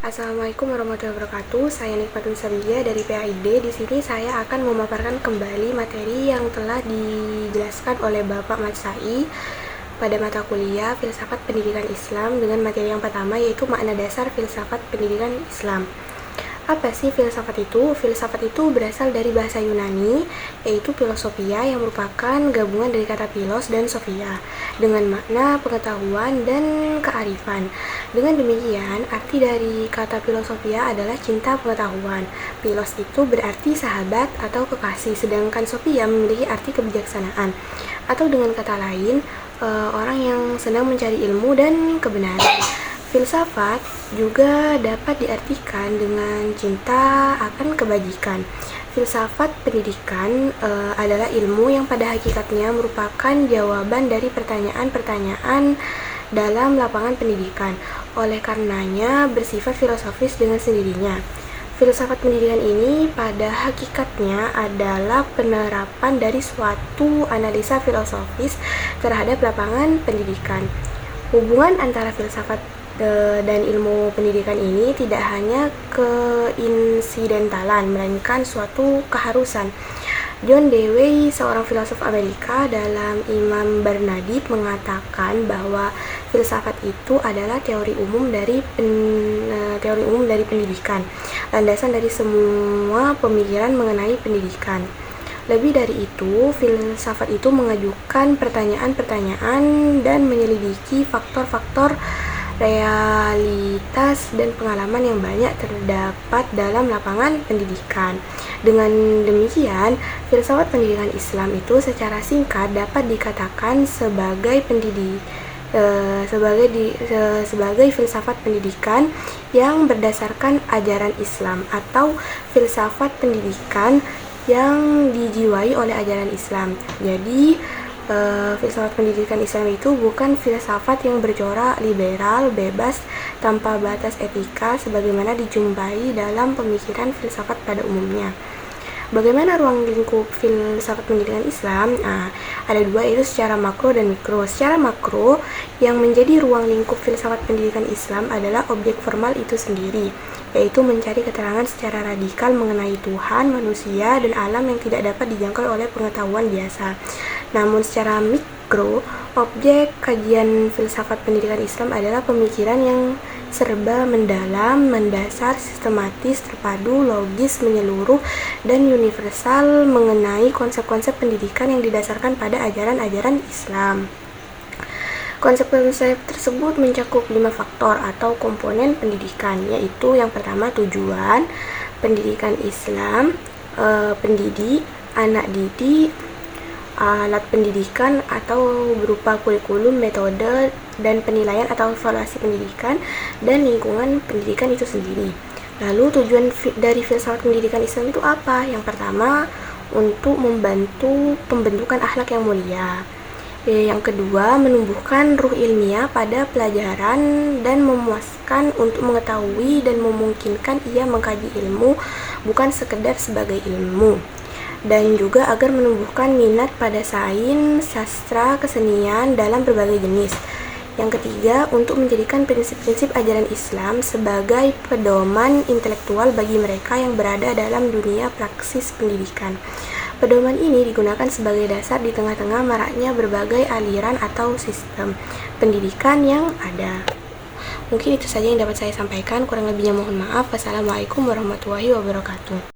Assalamualaikum warahmatullahi wabarakatuh. Saya Nikmatun Sabia dari PAID. Di sini saya akan memaparkan kembali materi yang telah dijelaskan oleh Bapak Matsai pada mata kuliah Filsafat Pendidikan Islam dengan materi yang pertama, yaitu makna dasar filsafat pendidikan Islam. Apa sih filsafat itu? Filsafat itu berasal dari bahasa Yunani, yaitu filosofia, yang merupakan gabungan dari kata philos dan sophia, dengan makna pengetahuan dan kearifan. Dengan demikian, arti dari kata filosofia adalah cinta pengetahuan. Philos itu berarti sahabat atau kekasih, sedangkan sophia memiliki arti kebijaksanaan. Atau dengan kata lain, orang yang sedang mencari ilmu dan kebenaran. Filsafat juga dapat diartikan dengan cinta akan kebajikan. Filsafat pendidikan adalah ilmu yang pada hakikatnya merupakan jawaban dari pertanyaan-pertanyaan dalam lapangan pendidikan. Oleh karenanya bersifat filosofis dengan sendirinya. Filsafat pendidikan ini pada hakikatnya adalah penerapan dari suatu analisa filosofis terhadap lapangan pendidikan. Hubungan antara filsafat dan ilmu pendidikan ini tidak hanya keinsidentalan, melainkan suatu keharusan. John Dewey, seorang filosof Amerika, dalam Imam Barnadib mengatakan bahwa filsafat itu adalah teori umum dari pendidikan, landasan dari semua pemikiran mengenai pendidikan. Lebih dari itu, filsafat itu mengajukan pertanyaan-pertanyaan dan menyelidiki faktor-faktor realitas dan pengalaman yang banyak terdapat dalam lapangan pendidikan. Dengan demikian, filsafat pendidikan Islam itu secara singkat dapat dikatakan sebagai filsafat pendidikan yang berdasarkan ajaran Islam, atau filsafat pendidikan yang dijiwai oleh ajaran Islam. Jadi, filsafat pendidikan Islam itu bukan filsafat yang bercorak liberal, bebas, tanpa batas etika sebagaimana dijumpai dalam pemikiran filsafat pada umumnya. Bagaimana ruang lingkup filsafat pendidikan Islam? Ada dua, yaitu secara makro dan mikro. Secara makro, yang menjadi ruang lingkup filsafat pendidikan Islam adalah objek formal itu sendiri, yaitu mencari keterangan secara radikal mengenai Tuhan, manusia, dan alam yang tidak dapat dijangkau oleh pengetahuan biasa. Namun secara mikro, objek kajian filsafat pendidikan Islam adalah pemikiran yang serba mendalam, mendasar, sistematis, terpadu, logis, menyeluruh, dan universal mengenai konsep-konsep pendidikan yang didasarkan pada ajaran-ajaran Islam. Konsep-konsep tersebut mencakup 5 faktor atau komponen pendidikan, yaitu yang pertama tujuan pendidikan Islam, pendidik, anak didik, alat pendidikan atau berupa kurikulum, metode, dan penilaian atau evaluasi pendidikan, dan lingkungan pendidikan itu sendiri. Lalu tujuan dari filsafat pendidikan Islam itu apa? Yang pertama, untuk membantu pembentukan akhlak yang mulia. Yang kedua, menumbuhkan ruh ilmiah pada pelajaran dan memuaskan untuk mengetahui dan memungkinkan ia mengkaji ilmu bukan sekedar sebagai ilmu. Dan juga agar menumbuhkan minat pada sains, sastra, kesenian dalam berbagai jenis. Yang ketiga, untuk menjadikan prinsip-prinsip ajaran Islam sebagai pedoman intelektual bagi mereka yang berada dalam dunia praksis pendidikan. Pedoman ini digunakan sebagai dasar di tengah-tengah maraknya berbagai aliran atau sistem pendidikan yang ada. Mungkin itu saja yang dapat saya sampaikan, kurang lebihnya mohon maaf. Wassalamualaikum warahmatullahi wabarakatuh.